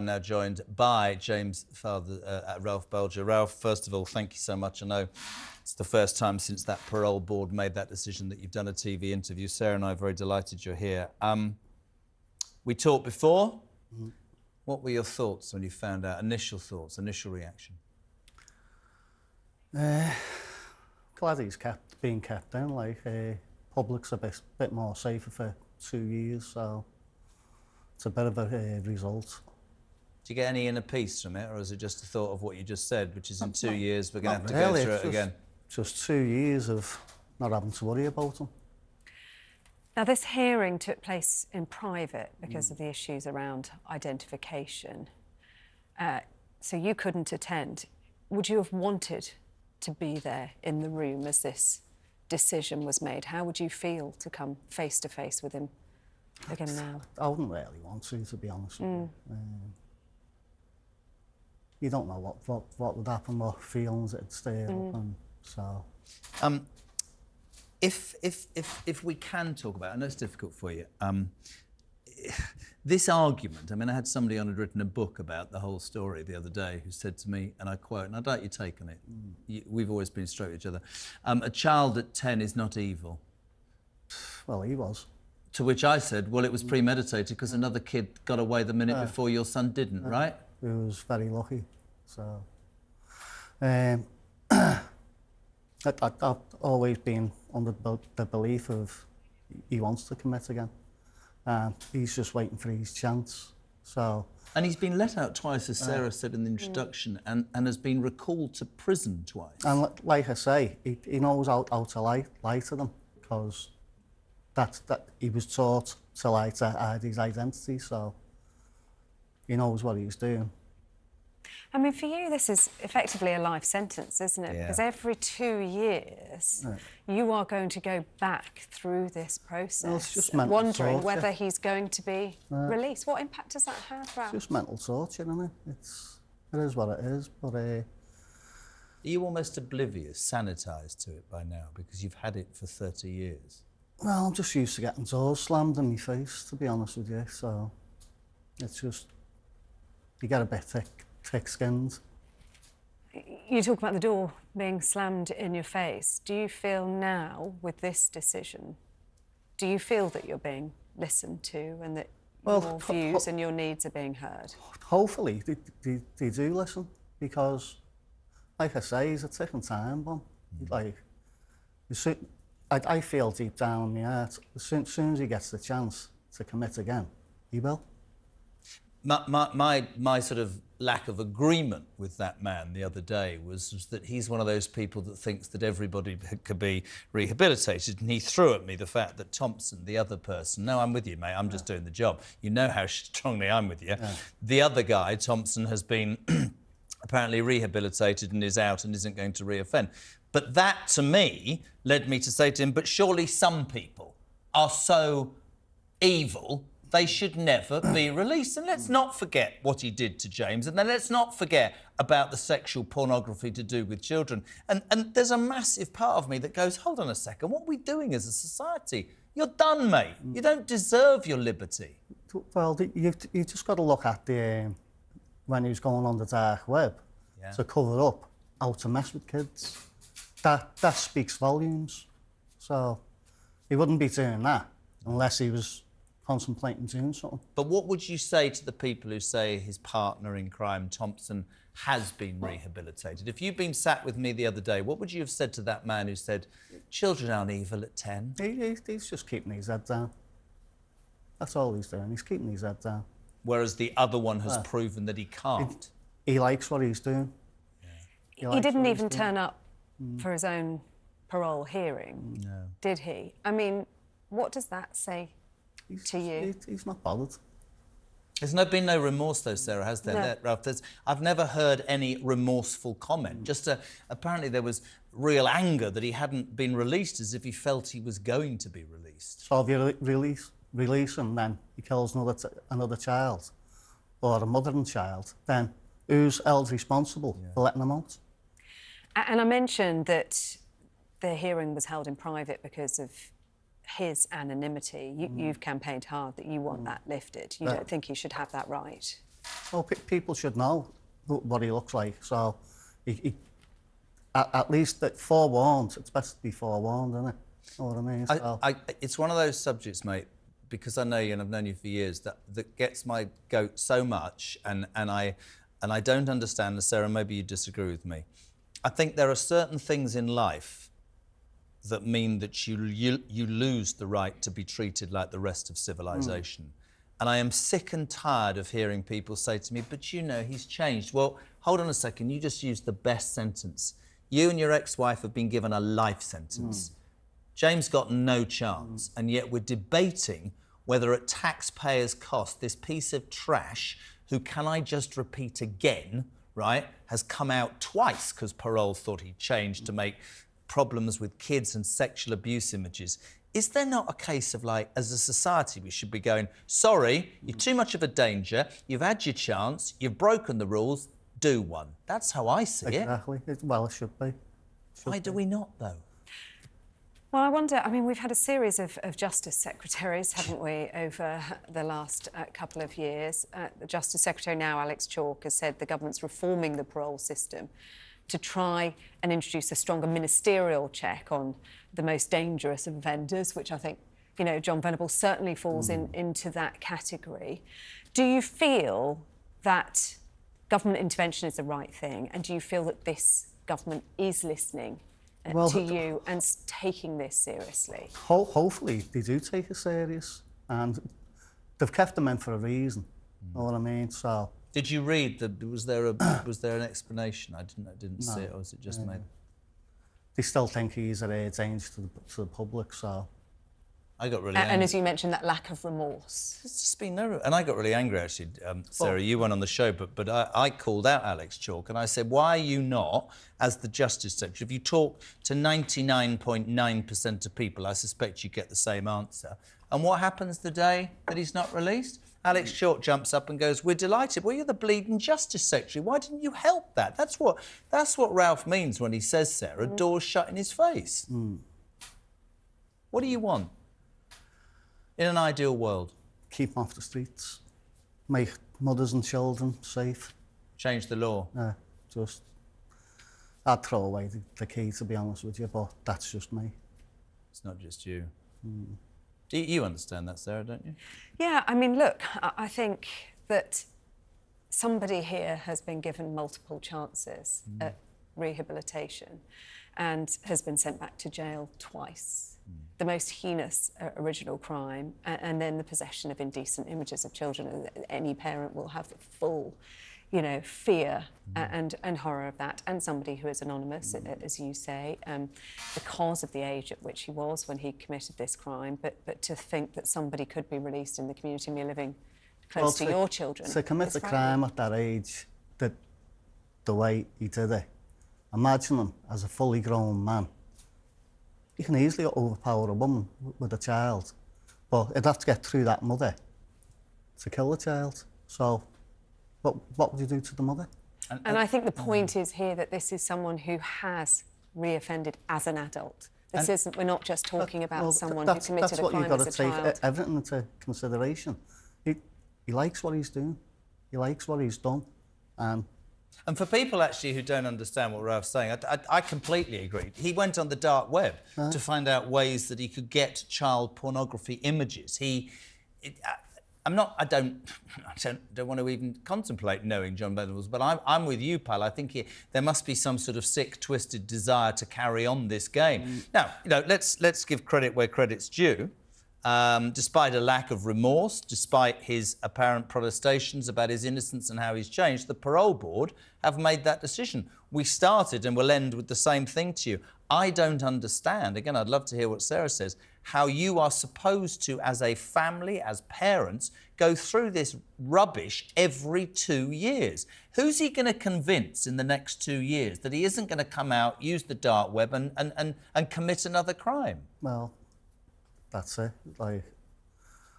I'm now joined by James' father, Ralph Bulger. Ralph, first of all, thank you so much. I know it's the first time since that parole board made that decision that you've done a TV interview. Sarah and I are very delighted you're here. We talked before. Mm-hmm. What were your thoughts when you found out? Initial thoughts, initial reaction? Glad he's being kept in. Like, public's a bit more safer for 2 years, so it's a bit of a result. Do you get any inner peace from it, or is it just a thought of what you just said, which is in 2 years we're going to have to go through it again? Just 2 years of not having to worry about them. Now, this hearing took place in private because of the issues around identification. So you couldn't attend. Would you have wanted to be there in the room as this decision was made? How would you feel to come face to face with him again now? I wouldn't really want to be honest with you. You don't know what would happen, what feelings it'd stir up, and so. If we can talk about it, I know it's difficult for you. This argument, I mean, I had somebody on who'd written a book about the whole story the other day who said to me, and I quote, and I'd like your take on it. We've always been straight with each other. A child at 10 is not evil. Well, he was. To which I said, well, it was premeditated because another kid got away the minute before your son didn't, right? He was very lucky, so. I've always been under the belief of he wants to commit again. He's just waiting for his chance, so. And he's been let out twice, as Sarah said in the introduction, and has been recalled to prison twice. And like I say, he knows how to lie to them, because that he was taught to lie to hide his identity, so he knows what he's doing. I mean, for you, this is effectively a life sentence, isn't it? Yeah. Because every 2 years, you are going to go back through this process, well, it's just mental wondering torture. whether he's going to be released. What impact does that have, Ralph? It's just mental torture, isn't it? It is what it is, but... Are you almost oblivious, sanitised to it by now, because you've had it for 30 years? Well, I'm just used to getting doors slammed in my face, to be honest with you, so... It's just... You get a bit thick-skinned. You talk about the door being slammed in your face. Do you feel now, with this decision, do you feel that you're being listened to and that your views and your needs are being heard? Hopefully they do listen, because, like I say, he's a ticking time bomb. Like, I feel deep down in my heart, as soon as he gets the chance to commit again, he will. My sort of lack of agreement with that man the other day was that he's one of those people that thinks that everybody could be rehabilitated, and he threw at me the fact that Thompson, the other person, no, I'm with you, mate, I'm just doing the job. You know how strongly I'm with you. Yeah. The other guy, Thompson, has been apparently rehabilitated and is out and isn't going to reoffend. But that, to me, led me to say to him, but surely some people are so evil they should never be released. And let's not forget what he did to James, and then let's not forget about the sexual pornography to do with children. And there's a massive part of me that goes, hold on a second, what are we doing as a society? You're done, mate. You don't deserve your liberty. Well, you've just got to look at when he was going on the dark web to cover up how to mess with kids. That speaks volumes. So he wouldn't be doing that unless he was contemplating doing something. But what would you say to the people who say his partner in crime, Thompson, has been rehabilitated? If you'd been sat with me the other day, what would you have said to that man who said, children aren't evil at 10? He's just keeping his head down. That's all he's doing, he's keeping his head down. Whereas the other one has proven that he can't. He likes what he's doing. Yeah. He didn't even turn up for his own parole hearing, did he? I mean, what does that say to you? He's not bothered. There's been no remorse, though, Sarah, has there? No. Ralph, I've never heard any remorseful comment. Just apparently there was real anger that he hadn't been released, as if he felt he was going to be released. So if you release him, then he kills another child, or a mother and child, then who's held responsible for letting him out? And I mentioned that the hearing was held in private because of his anonymity. You've campaigned hard that you want that lifted. You don't think he should have that right? Well, people should know what he looks like, so at least that forewarned. It's best to be forewarned, isn't it? You know what I mean? So. It's one of those subjects, mate, because I know you and I've known you for years, that gets my goat so much, and I don't understand, and Sarah, maybe you disagree with me. I think there are certain things in life that mean that you lose the right to be treated like the rest of civilization. And I am sick and tired of hearing people say to me, but you know, he's changed. Well, hold on a second, you just used the best sentence. You and your ex-wife have been given a life sentence. James got no chance, and yet we're debating whether at taxpayers' cost, this piece of trash, who, can I just repeat again, right, has come out twice because Parole thought he'd changed to make problems with kids and sexual abuse images. Is there not a case of, like, as a society, we should be going, sorry, you're too much of a danger, you've had your chance, you've broken the rules, do one. That's how I see it. Exactly. Well, it should be. Why do we not, though? Well, I wonder, I mean, we've had a series of Justice Secretaries, haven't we, over the last couple of years. The Justice Secretary now, Alex Chalk, has said the government's reforming the parole system to try and introduce a stronger ministerial check on the most dangerous of offenders, which I think, you know, Jon Venables certainly falls into that category. Do you feel that government intervention is the right thing, and do you feel that this government is listening to you and taking this seriously? Hopefully they do take it serious, and they've kept them in for a reason. You know what I mean? So. Did you read was there an explanation? I didn't see it, or was it just made? They still think he's a danger to the public, so. I got really angry. And as you mentioned, that lack of remorse. It's just been no... And I got really angry, actually, Sarah, you went on the show, but I called out Alex Chalk and I said, why are you not, as the Justice Secretary, if you talk to 99.9% of people, I suspect you get the same answer. And what happens the day that he's not released? Alex Chalk jumps up and goes, we're delighted. Well, you're the bleeding Justice Secretary. Why didn't you help that? That's what Ralph means when he says, Sarah, doors shut in his face. What do you want? In an ideal world? Keep them off the streets. Make mothers and children safe. Change the law? Just... I'd throw away the key, to be honest with you, but that's just me. It's not just you. Do you understand that, Sarah, don't you? Yeah, I mean, look, I think that somebody here has been given multiple chances at rehabilitation and has been sent back to jail twice. The most heinous original crime, and then the possession of indecent images of children. Any parent will have full, you know, fear and horror of that. And somebody who is anonymous, as you say, because of the age at which he was when he committed this crime. But to think that somebody could be released in the community and be living close to your children. To commit a crime at that age, the way he did it, imagine him as a fully grown man. You can easily overpower a woman with a child, but it'd have to get through that mother to kill the child. So, what would you do to the mother? And I think the point is here that this is someone who has reoffended as an adult. This isn't. We're not just talking about someone who committed a crime as a child. That's what you've got to take everything into consideration. He likes what he's doing. He likes what he's done, And for people, actually, who don't understand what Ralph's saying, I completely agree. He went on the dark web to find out ways that he could get child pornography images. I don't want to even contemplate knowing Jon Venables, but I'm with you, pal. I think there must be some sort of sick, twisted desire to carry on this game. Now, you know, let's give credit where credit's due. Despite a lack of remorse, despite his apparent protestations about his innocence and how he's changed, the parole board have made that decision. We started, and we'll end with the same thing to you. I don't understand, again, I'd love to hear what Sarah says, how you are supposed to, as a family, as parents, go through this rubbish every 2 years. Who's he going to convince in the next 2 years that he isn't going to come out, use the dark web and commit another crime? Well, that's it.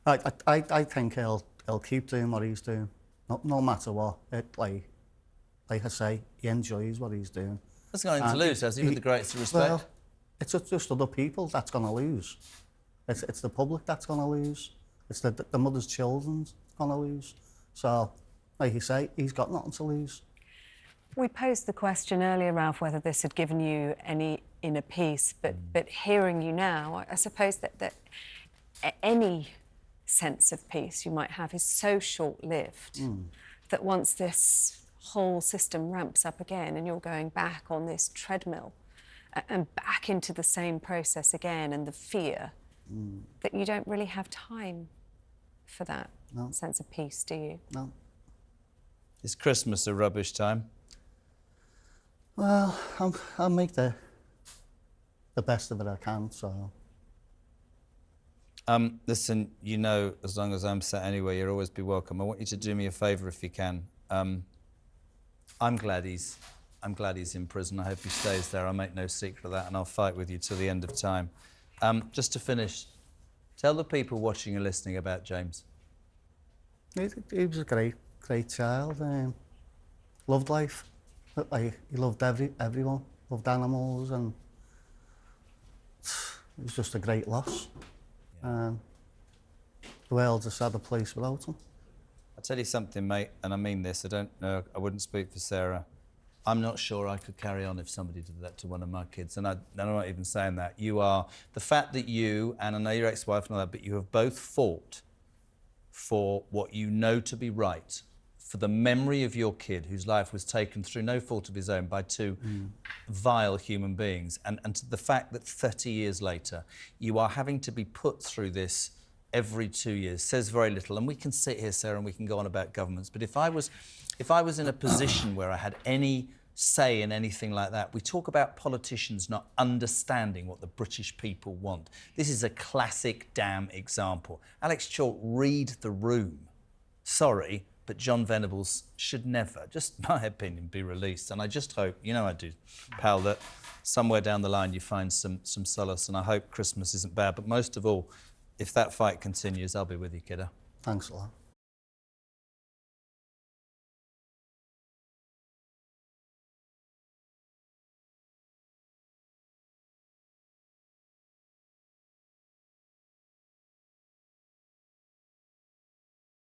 I think he'll keep doing what he's doing, no matter what. Like I say, he enjoys what he's doing. That's going to lose, has he, with the greatest respect? Well, it's just other people that's going to lose. It's the public that's going to lose. It's the mother's children's going to lose. So like you say, he's got nothing to lose. We posed the question earlier, Ralph, whether this had given you any inner peace, but hearing you now, I suppose that any sense of peace you might have is so short-lived that once this whole system ramps up again and you're going back on this treadmill and back into the same process again and the fear, that you don't really have time for that sense of peace, do you? No. Is Christmas a rubbish time? Well, I'll make the best of it I can, so... Listen, you know, as long as I'm sat anywhere, you'll always be welcome. I want you to do me a favour if you can. I'm glad he's in prison. I hope he stays there. I make no secret of that, and I'll fight with you till the end of time. Just to finish, tell the people watching and listening about James. He was a great child. Loved life. He loved everyone. Loved animals, and it was just a great loss. The world's a sadder place without him. I'll tell you something, mate, and I mean this. I don't know. I wouldn't speak for Sarah. I'm not sure I could carry on if somebody did that to one of my kids. And I'm not even saying that. You are... The fact that you, and I know your ex-wife and all that, but you have both fought for what you know to be right, for the memory of your kid whose life was taken through no fault of his own by two vile human beings, and to the fact that 30 years later you are having to be put through this every 2 years says very little. And we can sit here, Sarah, and we can go on about governments, but if I was in a position where I had any say in anything like that, we talk about politicians not understanding what the British people want. This is a classic damn example. Alex Chalk, read the room. Sorry, but Jon Venables should never, just my opinion, be released. And I just hope, you know I do, pal, that somewhere down the line you find some solace, and I hope Christmas isn't bad. But most of all, if that fight continues, I'll be with you, kiddo. Thanks a lot.